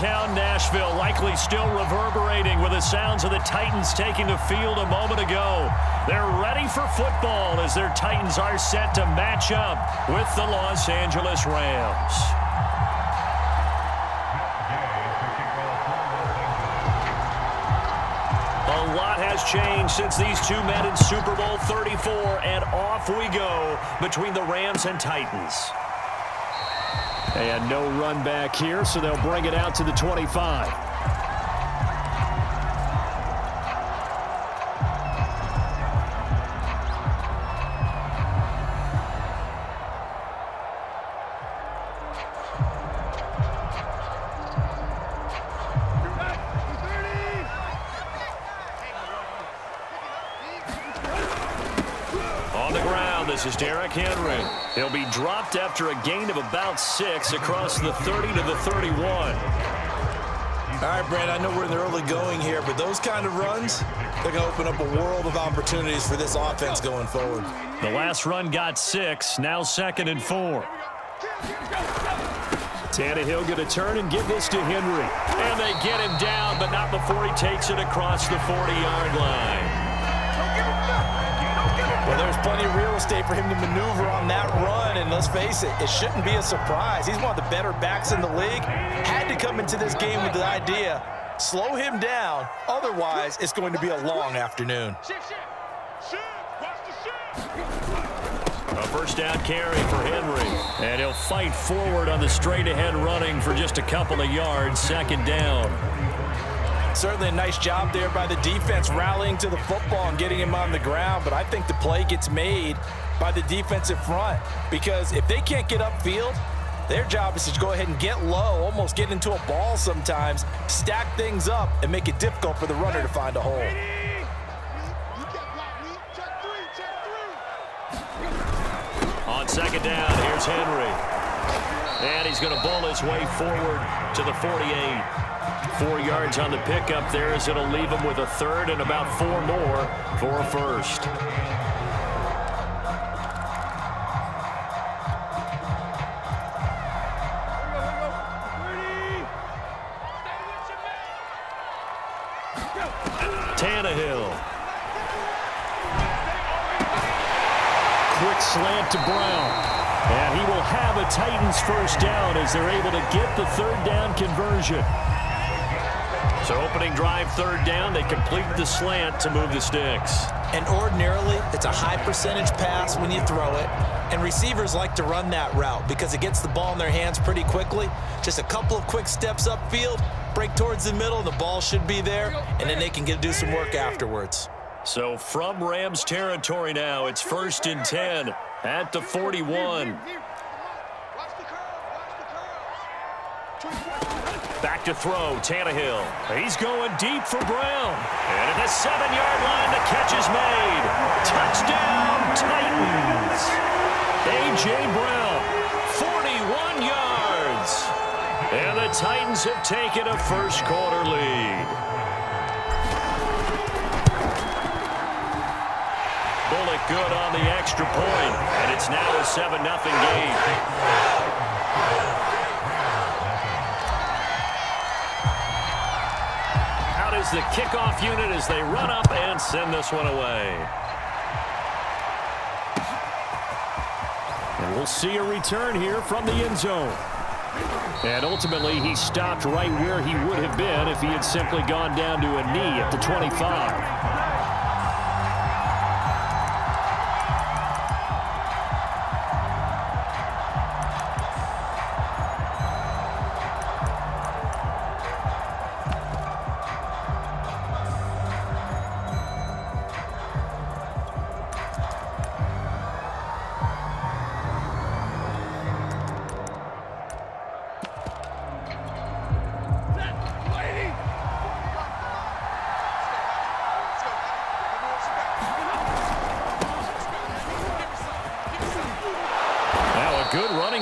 downtown Nashville, likely still reverberating with the sounds of the Titans taking the field a moment ago. They're ready for football as their Titans are set to match up with the Los Angeles Rams. A lot has changed since these two met in Super Bowl 34, and off we go between the Rams and Titans. And no run back here, so they'll bring it out to the 25. This is Derrick Henry. He'll be dropped after a gain of about 6 across the 30 to the 31. All right, Brandon, I know we're in the early going here, but those kind of runs, they're going to open up a world of opportunities for this offense going forward. The last run got 6, now 2nd and 4. Tannehill going to turn and give this to Henry. And they get him down, but not before he takes it across the 40-yard line. Well, there's plenty of real estate for him to maneuver on that run, and let's face it, it shouldn't be a surprise. He's one of the better backs in the league. Had to come into this game with the idea, slow him down, otherwise it's going to be a long afternoon. A first down carry for Henry, and he'll fight forward on the straight-ahead running for just a couple of yards, 2nd down. Certainly a nice job there by the defense rallying to the football and getting him on the ground, but I think the play gets made by the defensive front because if they can't get upfield, their job is to go ahead and get low, almost get into a ball sometimes, stack things up, and make it difficult for the runner to find a hole. On 2nd down, here's Henry. And he's going to bull his way forward to the 48. 4 yards on the pickup there as it'll leave him with a 3rd and about 4 more for a 1st. Tannehill. Quick slant to Brown. And he will have a Titans first down as they're able to get the 3rd down conversion. So opening drive 3rd down, they complete the slant to move the sticks. And ordinarily, it's a high percentage pass when you throw it. And receivers like to run that route because it gets the ball in their hands pretty quickly. Just a couple of quick steps upfield, break towards the middle, and the ball should be there. And then they can do some work afterwards. So from Rams territory now, it's 1st and 10 at the 41. Back to throw, Tannehill. He's going deep for Brown. And at the 7-yard line, the catch is made. Touchdown, Titans. A.J. Brown, 41 yards. And the Titans have taken a first-quarter lead. Bullock good on the extra point, and it's now a 7-0 game. Is the kickoff unit as they run up and send this one away. And we'll see a return here from the end zone. And ultimately, he stopped right where he would have been if he had simply gone down to a knee at the 25.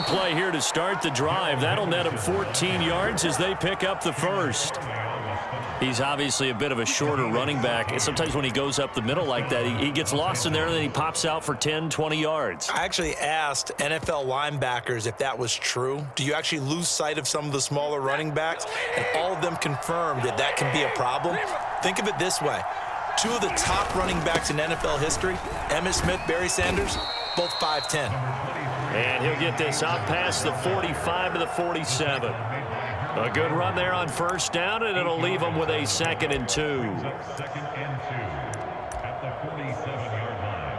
Play here to start the drive. That'll net them 14 yards as they pick up the first. He's obviously a bit of a shorter running back. Sometimes when he goes up the middle like that, he gets lost in there, and then he pops out for 10, 20 yards. I actually asked NFL linebackers if that was true. Do you actually lose sight of some of the smaller running backs? And all of them confirmed that that can be a problem. Think of it this way. Two of the top running backs in NFL history, Emmitt Smith, Barry Sanders, both 5'10". And he'll get this out past the 45 to the 47. A good run there on first down, and it'll leave them with a 2nd and 2. Second and 2 at the 47-yard line.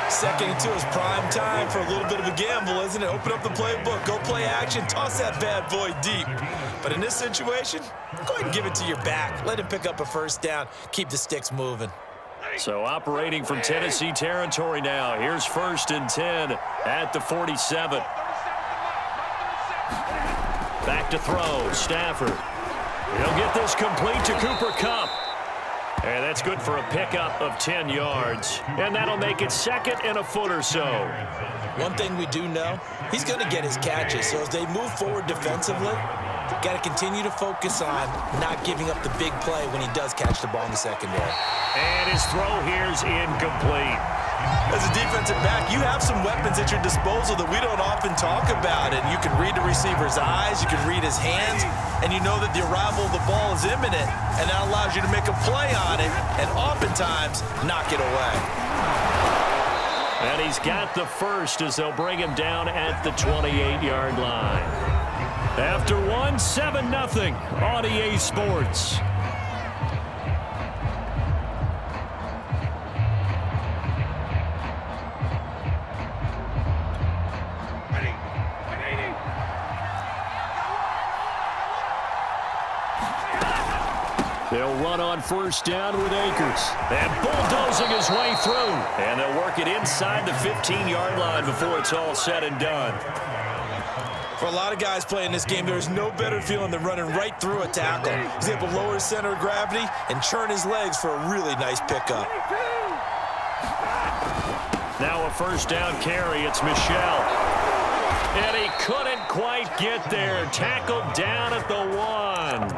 Second and 2 is prime time for a little bit of a gamble, isn't it? Open up the playbook, go play action, toss that bad boy deep. But in this situation, go ahead and give it to your back. Let him pick up a first down. Keep the sticks moving. So operating from Tennessee territory now. Here's 1st and 10 at the 47. Back to throw, Stafford. He'll get this complete to Cooper Kupp. And that's good for a pickup of 10 yards. And that'll make it 2nd and a foot or so. One thing we do know, he's going to get his catches. So as they move forward defensively, got to continue to focus on not giving up the big play when he does catch the ball in the secondary. And his throw here's incomplete. As a defensive back, you have some weapons at your disposal that we don't often talk about. And you can read the receiver's eyes, you can read his hands, and you know that the arrival of the ball is imminent, and that allows you to make a play on it and oftentimes knock it away. And he's got the first as they'll bring him down at the 28-yard line. After one, 7-0 on EA Sports. They'll run on first down with Akers. And bulldozing his way through. And they'll work it inside the 15-yard line before it's all said and done. For a lot of guys playing this game, there's no better feeling than running right through a tackle. He's able to lower his center of gravity and churn his legs for a really nice pickup. Now a first down carry. It's Michel. And he couldn't quite get there. Tackled down at the 1.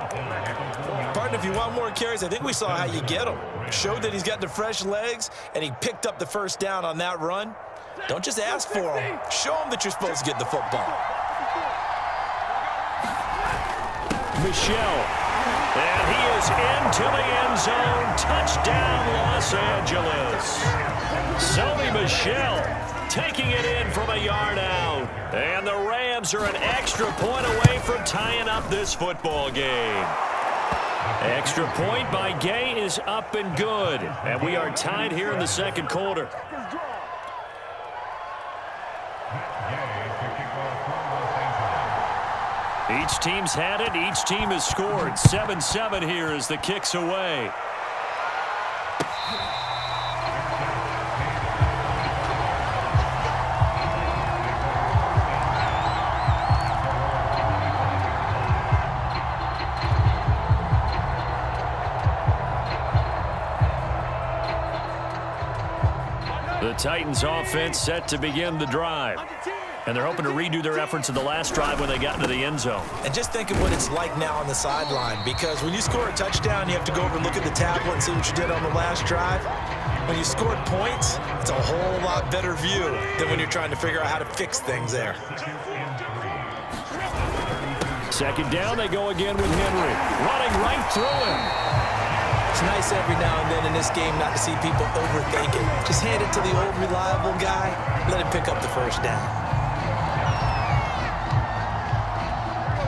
Partner, if you want more carries, I think we saw how you get them. Showed that he's got the fresh legs, and he picked up the first down on that run. Don't just ask for them. Show them that you're supposed to get the football. Michel. And he is into the end zone. Touchdown, Los Angeles. Sony Michel taking it in from a yard out. And the Rams are an extra point away from tying up this football game. Extra point by Gay is up and good. And we are tied here in the second quarter. Each team's had it. Each team has scored. 7-7 here as the kick's away. The Titans offense set to begin the drive. And they're hoping to redo their efforts in the last drive when they got into the end zone. And just think of what it's like now on the sideline, because when you score a touchdown, you have to go over and look at the tablet and see what you did on the last drive. When you scored points, it's a whole lot better view than when you're trying to figure out how to fix things there. Second down, they go again with Henry. Running right through him. It's nice every now and then in this game not to see people overthink it. Just hand it to the old reliable guy, let him pick up the first down.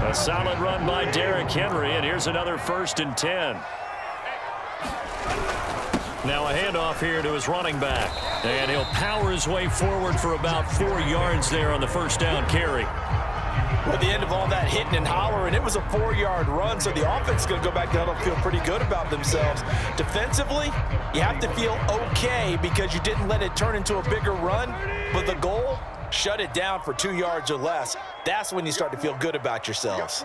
A solid run by Derrick Henry, and here's another 1st and 10. Now a handoff here to his running back. And he'll power his way forward for about 4 yards there on the first down carry. At the end of all that hitting and hollering, it was a 4-yard run, so the offense is going to go back to huddle and feel pretty good about themselves. Defensively, you have to feel okay because you didn't let it turn into a bigger run, but the goal, shut it down for 2 yards or less. That's when you start to feel good about yourselves.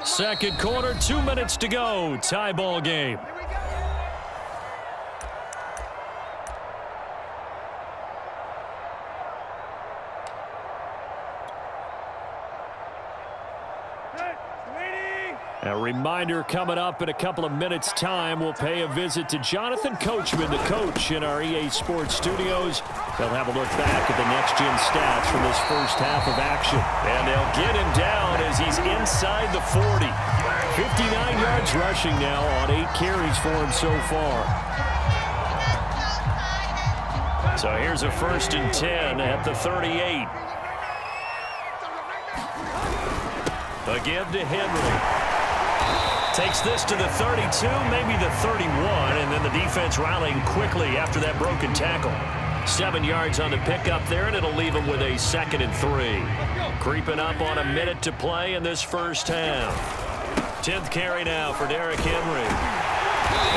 Second quarter, 2 minutes to go. Tie ball game. A reminder coming up in a couple of minutes' time. We'll pay a visit to Jonathan Coachman, the coach in our EA Sports studios. They'll have a look back at the next-gen stats from this first half of action. And they'll get him down as he's inside the 40. 59 yards rushing now on 8 carries for him so far. So here's a 1st and 10 at the 38. Again to Henry. Takes this to the 32, maybe the 31, and then the defense rallying quickly after that broken tackle. 7 yards on the pickup there, and it'll leave him with a 2nd and 3. Creeping up on a minute to play in this first half. 10th carry now for Derrick Henry.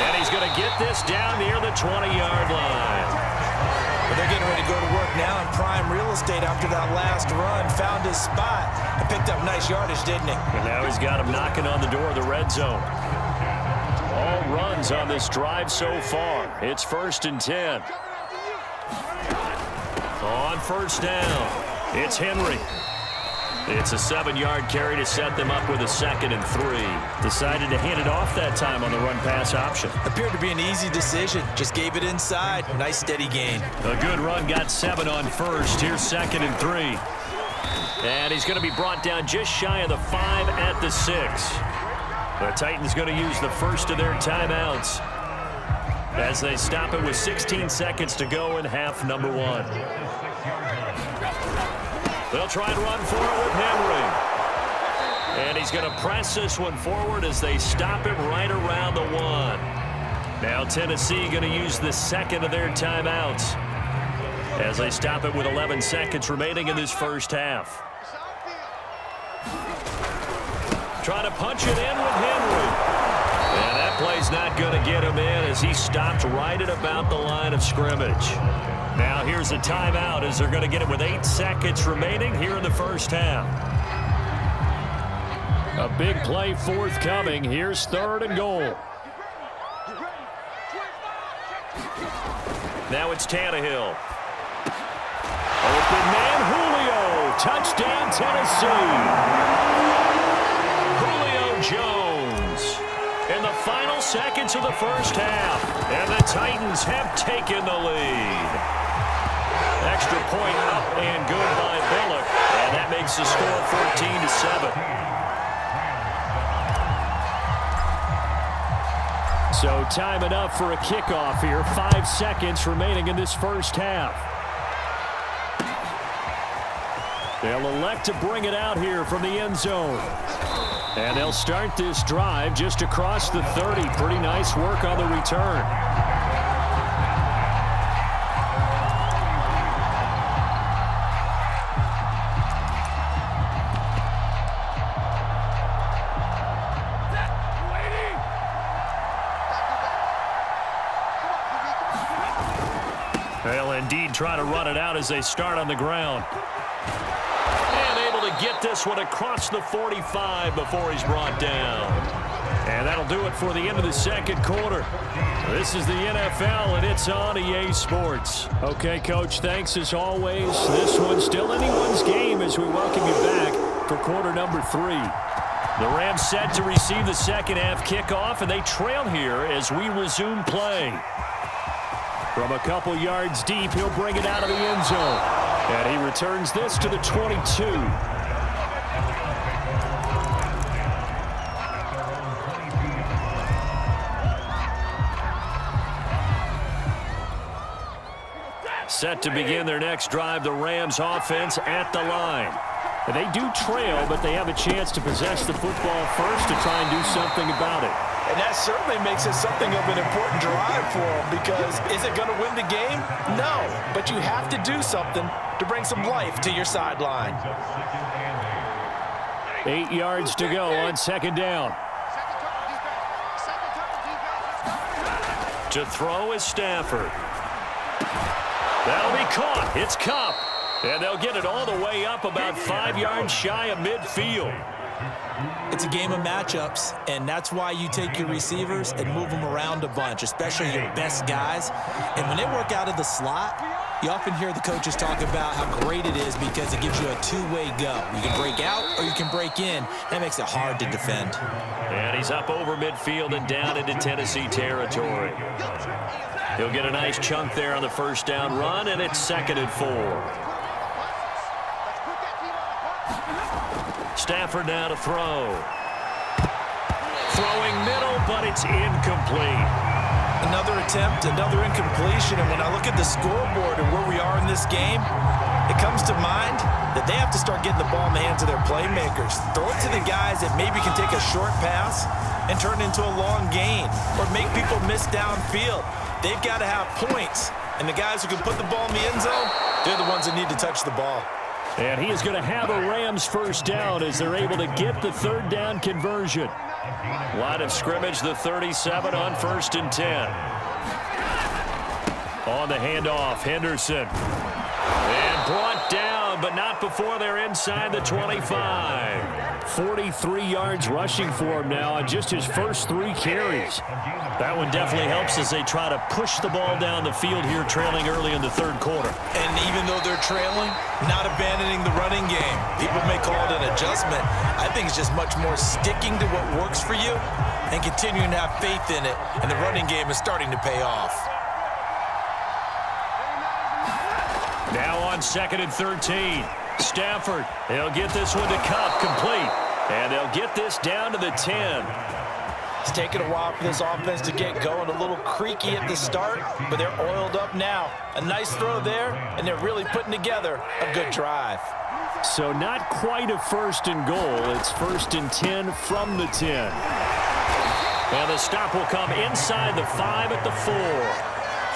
And he's going to get this down near the 20-yard line. But they're getting ready to go to work now in prime real estate after that last run. Found his spot and picked up nice yardage, didn't he? And now he's got him knocking on the door of the red zone. All runs on this drive so far. It's 1st and 10. On 1st down, it's Henry. It's a 7-yard carry to set them up with a 2nd and 3. Decided to hand it off that time on the run-pass option. Appeared to be an easy decision. Just gave it inside. Nice steady gain. A good run, got 7 on 1st. Here's 2nd and 3. And he's going to be brought down just shy of the 5 at the 6. The Titans going to use the first of their timeouts as they stop it with 16 seconds to go in half number 1. They'll try and run for it with Henry. And he's going to press this one forward as they stop him right around the 1. Now Tennessee going to use the 2nd of their timeouts as they stop it with 11 seconds remaining in this first half. Trying to punch it in with Henry. And that play's not going to get him in as he stopped right at about the line of scrimmage. Now here's a timeout as they're going to get it with 8 seconds remaining here in the first half. A big play forthcoming. Here's 3rd and goal. Now it's Tannehill. Open man, Julio. Touchdown, Tennessee. Julio Jones in the final seconds of the first half. And the Titans have taken the lead. Extra point up and good by Bullock. And that makes the score 14-7. So time enough for a kickoff here. 5 seconds remaining in this first half. They'll elect to bring it out here from the end zone. And they'll start this drive just across the 30. Pretty nice work on the return. They'll indeed try to run it out as they start on the ground. And able to get this one across the 45 before he's brought down. And that'll do it for the end of the second quarter. This is the NFL, and it's on EA Sports. Okay, Coach, thanks as always. This one's still anyone's game as we welcome you back for quarter number 3. The Rams set to receive the second half kickoff, and they trail here as we resume play. From a couple yards deep, he'll bring it out of the end zone. And he returns this to the 22. Set to begin their next drive, the Rams offense at the line. They do trail, but they have a chance to possess the football first to try and do something about it. And that certainly makes it something of an important drive for them, because is it going to win the game? No, but you have to do something to bring some life to your sideline. 8 yards to go on second down. To throw is Stafford. That'll be caught. It's Kupp. And they'll get it all the way up about 5 yards shy of midfield. It's a game of matchups, and that's why you take your receivers and move them around a bunch, especially your best guys. And when they work out of the slot, you often hear the coaches talk about how great it is because it gives you a two-way go. You can break out or you can break in. That makes it hard to defend. And he's up over midfield and down into Tennessee territory. He'll get a nice chunk there on the first down run, and it's 2nd and 4. Stafford now to throw. Throwing middle, but it's incomplete. Another attempt, another incompletion, and when I look at the scoreboard and where we are in this game, it comes to mind that they have to start getting the ball in the hands of their playmakers. Throw it to the guys that maybe can take a short pass and turn it into a long gain or make people miss downfield. They've got to have points, and the guys who can put the ball in the end zone, they're the ones that need to touch the ball. And he is going to have a Rams first down as they're able to get the third down conversion. Line of scrimmage, the 37 on 1st and 10. On the handoff, Henderson. And brought down, but not before they're inside the 25. 43 yards rushing for him now on just his first 3 carries. That one definitely helps as they try to push the ball down the field here, trailing early in the third quarter. And even though they're trailing, not abandoning the running game. People may call it an adjustment. I think it's just much more sticking to what works for you and continuing to have faith in it. And the running game is starting to pay off. Now on 2nd and 13. Stafford, they'll get this one to Kupp, complete. And they'll get this down to the 10. It's taken a while for this offense to get going. A little creaky at the start, but they're oiled up now. A nice throw there, and they're really putting together a good drive. So not quite a 1st and goal. It's 1st and 10 from the 10. And the stop will come inside the 5 at the 4.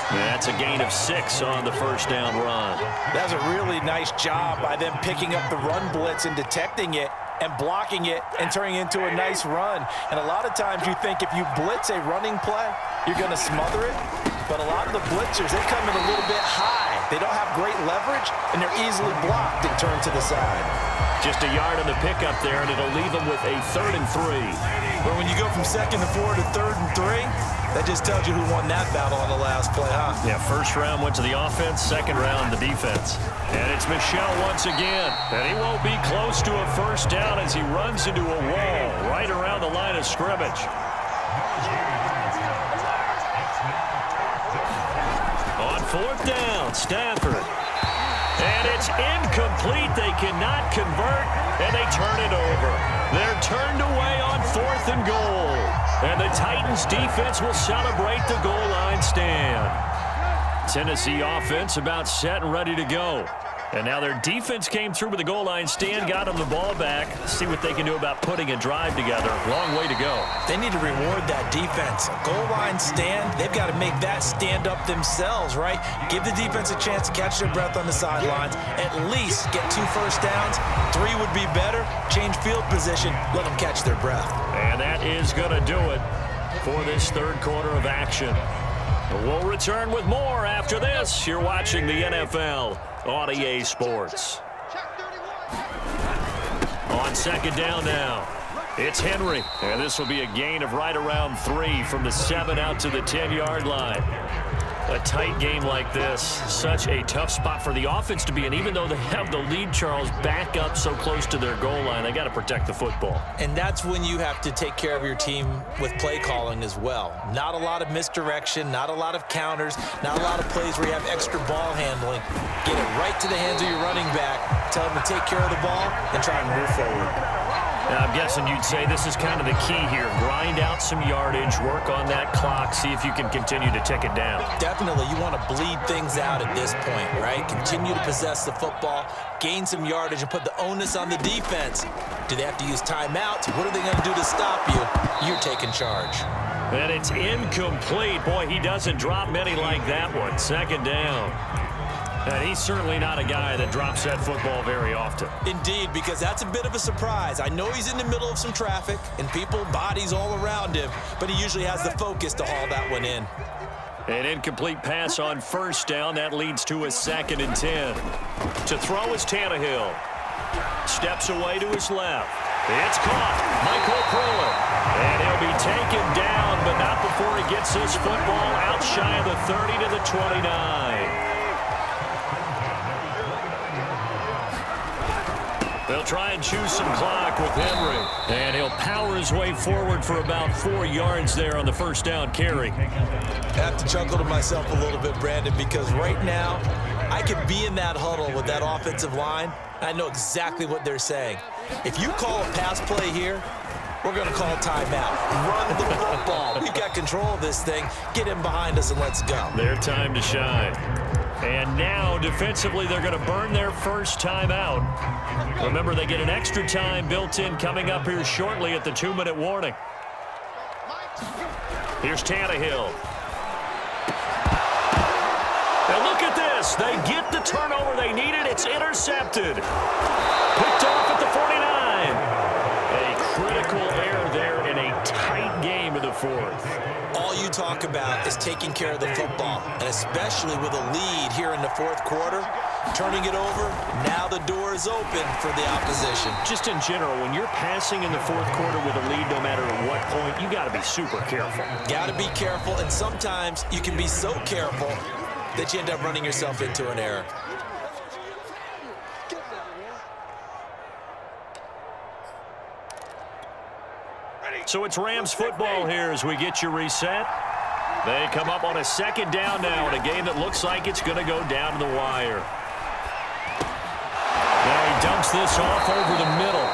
That's a gain of 6 on the first down run. That was a really nice job by them picking up the run blitz and detecting it and blocking it and turning it into a nice run. And a lot of times you think if you blitz a running play, you're going to smother it. But a lot of the blitzers, they come in a little bit high. They don't have great leverage, and they're easily blocked and turned to the side. Just a yard on the pickup there, and it'll leave them with a 3rd and 3. But when you go from 2nd and 4 to 3rd and 3, that just tells you who won that battle on the last play, huh? Yeah, first round went to the offense, second round the defense. And it's Michel once again. And he won't be close to a first down as he runs into a wall right around the line of scrimmage. On 4th down, Stafford. And it's incomplete. They cannot convert, and they turn it over. They're turned away on 4th and goal. And the Titans defense will celebrate the goal line stand. Tennessee offense about set and ready to go. And now their defense came through with the goal line stand, got them the ball back. See what they can do about putting a drive together. Long way to go. They need to reward that defense. A goal line stand, they've got to make that stand up themselves, right? Give the defense a chance to catch their breath on the sidelines. At least get 2 first downs. 3 would be better. Change field position. Let them catch their breath. And that is going to do it for this third quarter of action. We'll return with more after this. You're watching the NFL on EA Sports. On 2nd down now, it's Henry. And this will be a gain of right around 3 from the 7 out to the 10-yard line. A tight game like this, such a tough spot for the offense to be in. Even though they have the lead, Charles, back up so close to their goal line, they got to protect the football. And that's when you have to take care of your team with play calling as well. Not a lot of misdirection, not a lot of counters, not a lot of plays where you have extra ball handling. Get it right to the hands of your running back, tell them to take care of the ball, and try and move forward. Now, I'm guessing you'd say this is kind of the key here. Grind out some yardage, work on that clock, see if you can continue to tick it down. Definitely, you want to bleed things out at this point, right? Continue to possess the football, gain some yardage, and put the onus on the defense. Do they have to use timeouts? What are they going to do to stop you? You're taking charge. And it's incomplete. Boy, he doesn't drop many like that one. 2nd down. And he's certainly not a guy that drops that football very often. Indeed, because that's a bit of a surprise. I know he's in the middle of some traffic and people, bodies all around him, but he usually has the focus to haul that one in. An incomplete pass on first down. That leads to a 2nd and 10. To throw is Tannehill. Steps away to his left. It's caught. Michael Pruitt. And he'll be taken down, but not before he gets this football out shy of the 30 to the 29. They'll try and choose some clock with Henry. And he'll power his way forward for about 4 yards there on the first down carry. I have to chuckle to myself a little bit, Brandon, because right now I could be in that huddle with that offensive line. I know exactly what they're saying. If you call a pass play here, we're going to call timeout. Run the football. We've got control of this thing. Get in behind us and let's go. Their time to shine. And now, defensively, they're going to burn their first timeout. Remember, they get an extra time built in coming up here shortly at the 2-minute warning. Here's Tannehill. And look at this. They get the turnover they needed. It's intercepted. Picked off at the 49. A critical error there in a tight game in the fourth. All you talk about is taking care of the football, and especially with a lead here in the fourth quarter, turning it over, now the door is open for the opposition. Just in general, when you're passing in the fourth quarter with a lead, no matter at what point, you got to be super careful. Got to be careful, and sometimes you can be so careful that you end up running yourself into an error. So it's Rams football here as we get you reset. They come up on a 2nd down now in a game that looks like it's going to go down to the wire. Now he dumps this off over the middle.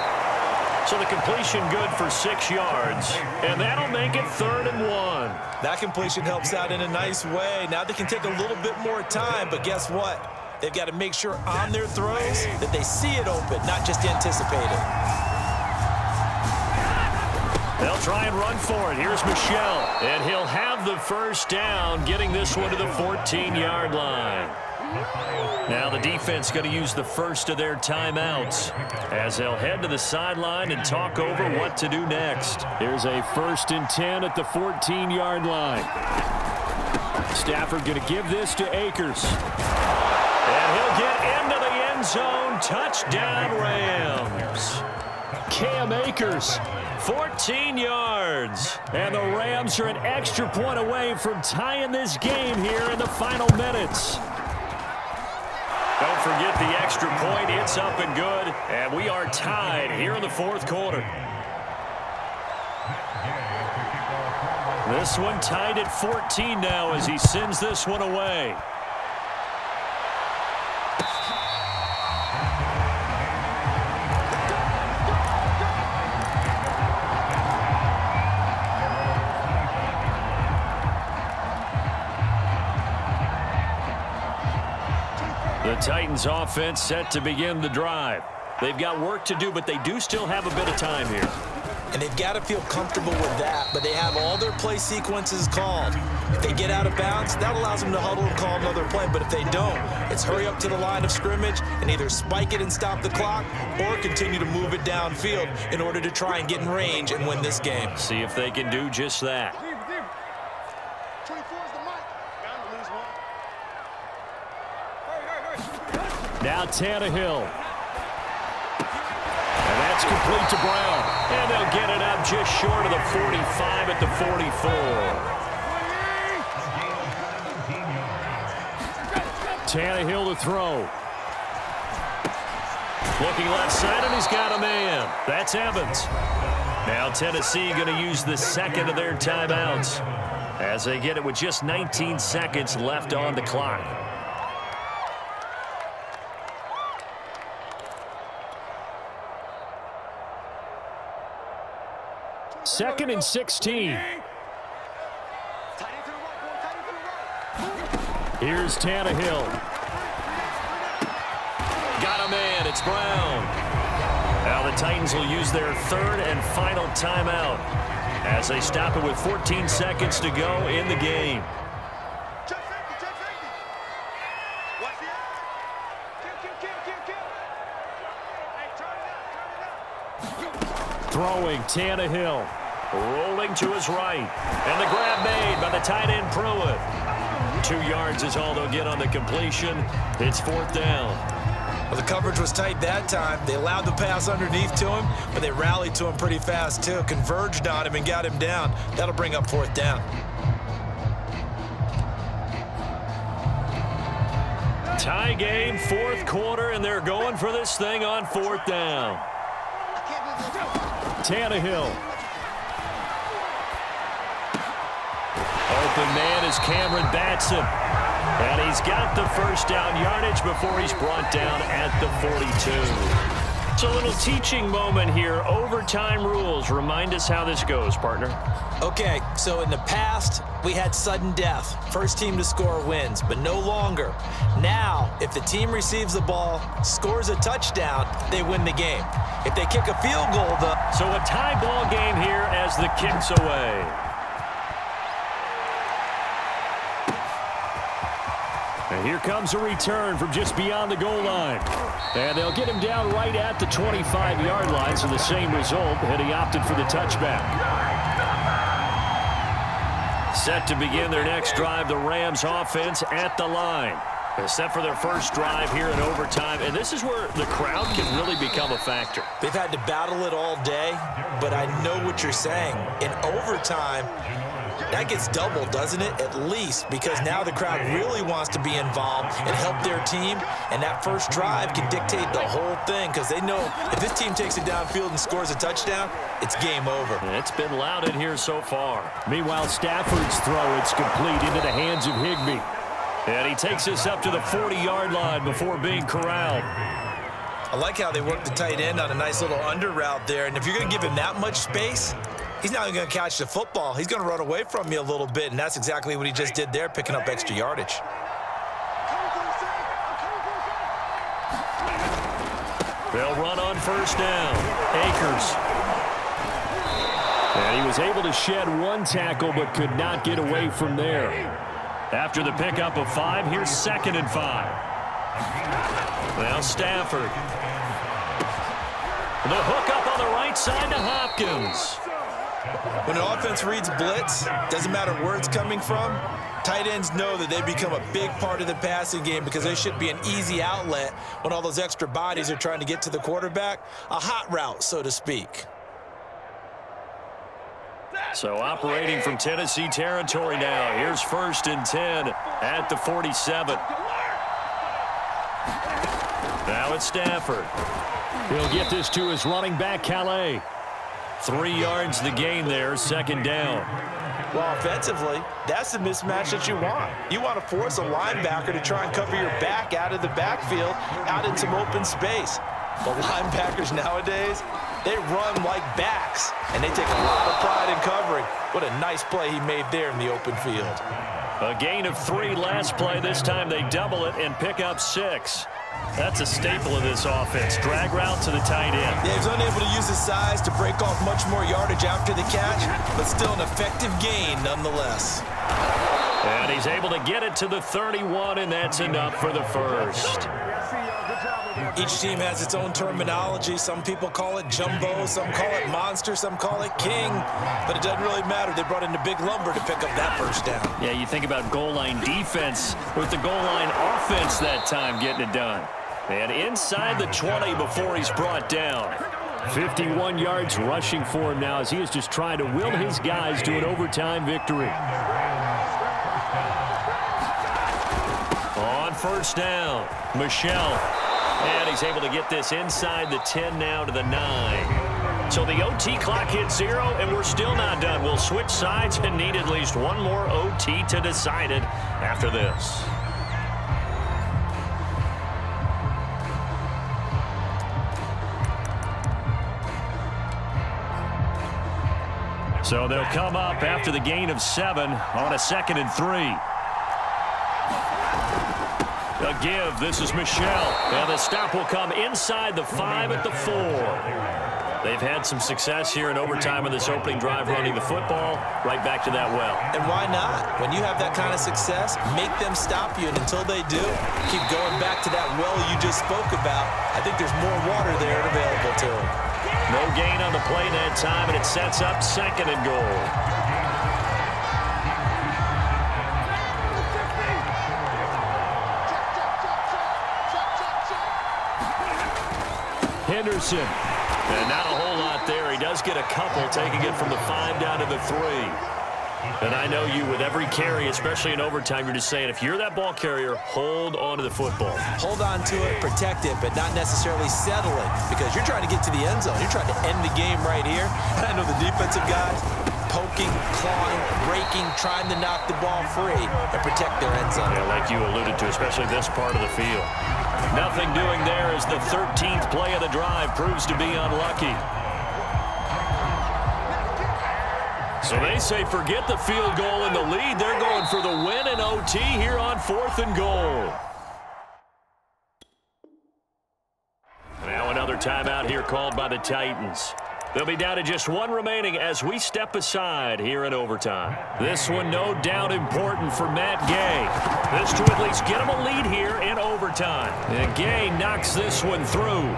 So the completion good for 6 yards. And that'll make it 3rd and 1. That completion helps out in a nice way. Now they can take a little bit more time, but guess what? They've got to make sure on their throws that they see it open, not just anticipate it. They'll try and run for it. Here's Michel. And he'll have the first down, getting this one to the 14-yard line. Now the defense going to use the first of their timeouts as they'll head to the sideline and talk over what to do next. Here's a 1st and 10 at the 14-yard line. Stafford going to give this to Akers. And he'll get into the end zone. Touchdown, Rams. Cam Akers, 14 yards. And the Rams are an extra point away from tying this game here in the final minutes. Don't forget the extra point. It's up and good. And we are tied here in the fourth quarter. This one tied at 14 now as he sends this one away. The Titans offense set to begin the drive. They've got work to do, but they do still have a bit of time here. And they've got to feel comfortable with that, but they have all their play sequences called. If they get out of bounds, that allows them to huddle and call another play, but if they don't, it's hurry up to the line of scrimmage and either spike it and stop the clock or continue to move it downfield in order to try and get in range and win this game. See if they can do just that. Now Tannehill. And that's complete to Brown. And they'll get it up just short of the 45 at the 44. Tannehill to throw. Looking left side, and he's got a man. That's Evans. Now Tennessee going to use the second of their timeouts as they get it with just 19 seconds left on the clock. Second and 16. Here's Tannehill. Got a man. It's Brown. Now the Titans will use their third and final timeout as they stop it with 14 seconds to go in the game. Throwing Tannehill. Rolling to his right. And the grab made by the tight end Pruitt. 2 yards is all they'll get on the completion. It's 4th down. Well, the coverage was tight that time. They allowed the pass underneath to him, but they rallied to him pretty fast too. Converged on him and got him down. That'll bring up 4th down. Tie game, 4th quarter, and they're going for this thing on 4th down. Tannehill. Open man is Cameron Batson. And he's got the first down yardage before he's brought down at the 42. It's a little teaching moment here. Overtime rules. Remind us how this goes, partner. Okay, so in the past, we had sudden death. First team to score wins, but no longer. Now, if the team receives the ball, scores a touchdown, they win the game. If they kick a field goal, though... So a tie ball game here as the kick's away. And here comes a return from just beyond the goal line. And they'll get him down right at the 25-yard line, so the same result, and he opted for the touchback. Set to begin their next drive, the Rams offense at the line. They're set for their first drive here in overtime, and this is where the crowd can really become a factor. They've had to battle it all day, but I know what you're saying. In overtime, that gets doubled, doesn't it? At least, because now the crowd really wants to be involved and help their team, and that first drive can dictate the whole thing because they know if this team takes it downfield and scores a touchdown, it's game over. It's been loud in here so far. Meanwhile, Stafford's throw, it's complete into the hands of Higbee. And he takes us up to the 40-yard line before being corralled. I like how they work the tight end on a nice little under route there, and if you're going to give him that much space, he's not even going to catch the football. He's going to run away from you a little bit, and that's exactly what he just did there, picking up extra yardage. They'll run on first down. Akers. And he was able to shed one tackle but could not get away from there. After the pickup of 5, here's 2nd and 5. Now Stafford. The hook up on the right side to Hopkins. When an offense reads blitz, doesn't matter where it's coming from, tight ends know that they become a big part of the passing game because they should be an easy outlet when all those extra bodies are trying to get to the quarterback. A hot route, so to speak. So operating from Tennessee territory now. Here's 1st and 10 at the 47. Now it's Stafford. He'll get this to his running back, Calais. 3 yards the gain there, 2nd down. Well, offensively, that's the mismatch that you want. You want to force a linebacker to try and cover your back out of the backfield, out in some open space. But linebackers nowadays, they run like backs, and they take a lot of pride in covering. What a nice play he made there in the open field. A gain of 3 last play. This time they double it and pick up 6. That's a staple of this offense. Drag route to the tight end. Yeah, he's unable to use his size to break off much more yardage after the catch, but still an effective gain nonetheless. And he's able to get it to the 31, and that's enough for the first. Each team has its own terminology. Some people call it jumbo, some call it monster, some call it king. But it doesn't really matter. They brought in the big lumber to pick up that first down. Yeah, you think about goal line defense with the goal line offense that time getting it done. And inside the 20 before he's brought down. 51 yards rushing for him now as he is just trying to will his guys to an overtime victory. On first down, Michel. And he's able to get this inside the 10 now to the 9. So the OT clock hits 0, and we're still not done. We'll switch sides and need at least one more OT to decide it after this. So they'll come up after the gain of 7 on a 2nd and 3. A give. This is Michel. And the stop will come inside the 5 at the 4. They've had some success here in overtime in this opening drive running the football right back to that well. And why not? When you have that kind of success, make them stop you, and until they do, keep going back to that well you just spoke about. I think there's more water there available to them. No gain on the play that time, and it sets up 2nd and goal. Henderson. And not a whole lot there. He does get a couple, taking it from the 5 down to the 3. And I know you, with every carry, especially in overtime, you're just saying, if you're that ball carrier, hold on to the football. Hold on to it, protect it, but not necessarily settle it, because you're trying to get to the end zone. You're trying to end the game right here. And I know the defensive guys poking, clawing, breaking, trying to knock the ball free and protect their end zone. Yeah, like you alluded to, especially this part of the field. Nothing doing there as the 13th play of the drive proves to be unlucky. So they say forget the field goal and the lead. They're going for the win in OT here on 4th and goal. Now another timeout here called by the Titans. They'll be down to just 1 remaining as we step aside here in overtime. This one no doubt important for Matt Gay. This to at least get him a lead here in overtime. And Gay knocks this one through.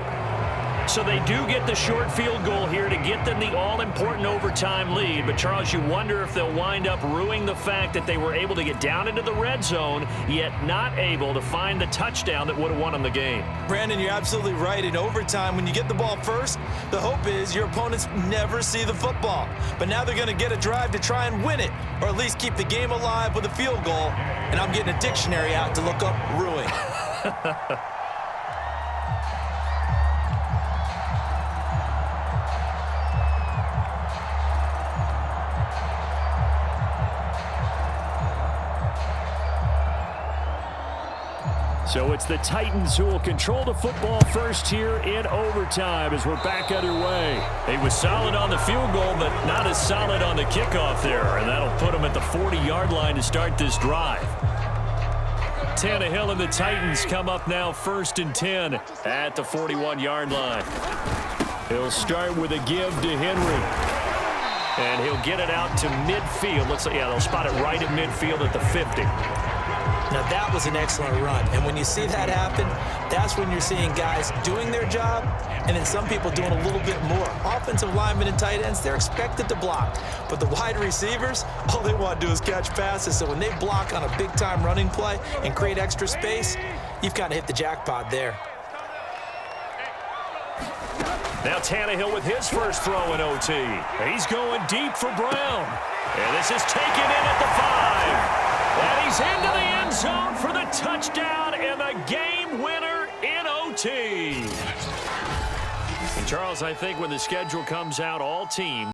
So they do get the short field goal here to get them the all-important overtime lead. But, Charles, you wonder if they'll wind up ruining the fact that they were able to get down into the red zone, yet not able to find the touchdown that would have won them the game. Brandon, you're absolutely right. In overtime, when you get the ball first, the hope is your opponents never see the football. But now they're going to get a drive to try and win it, or at least keep the game alive with a field goal. And I'm getting a dictionary out to look up ruin. So it's the Titans who will control the football first here in overtime as we're back underway. He was solid on the field goal, but not as solid on the kickoff there. And that'll put him at the 40-yard line to start this drive. Tannehill and the Titans come up now 1st and 10 at the 41-yard line. He'll start with a give to Henry. And he'll get it out to midfield. Looks like, yeah, they'll spot it right at midfield at the 50. Now, that was an excellent run. And when you see that happen, that's when you're seeing guys doing their job and then some people doing a little bit more. Offensive linemen and tight ends, they're expected to block. But the wide receivers, all they want to do is catch passes. So when they block on a big-time running play and create extra space, you've kind of hit the jackpot there. Now Tannehill with his first throw in OT. He's going deep for Brown. And this is taken in at the 5. And he's into the end zone for the touchdown and the game winner in OT. And Charles, I think when the schedule comes out, all teams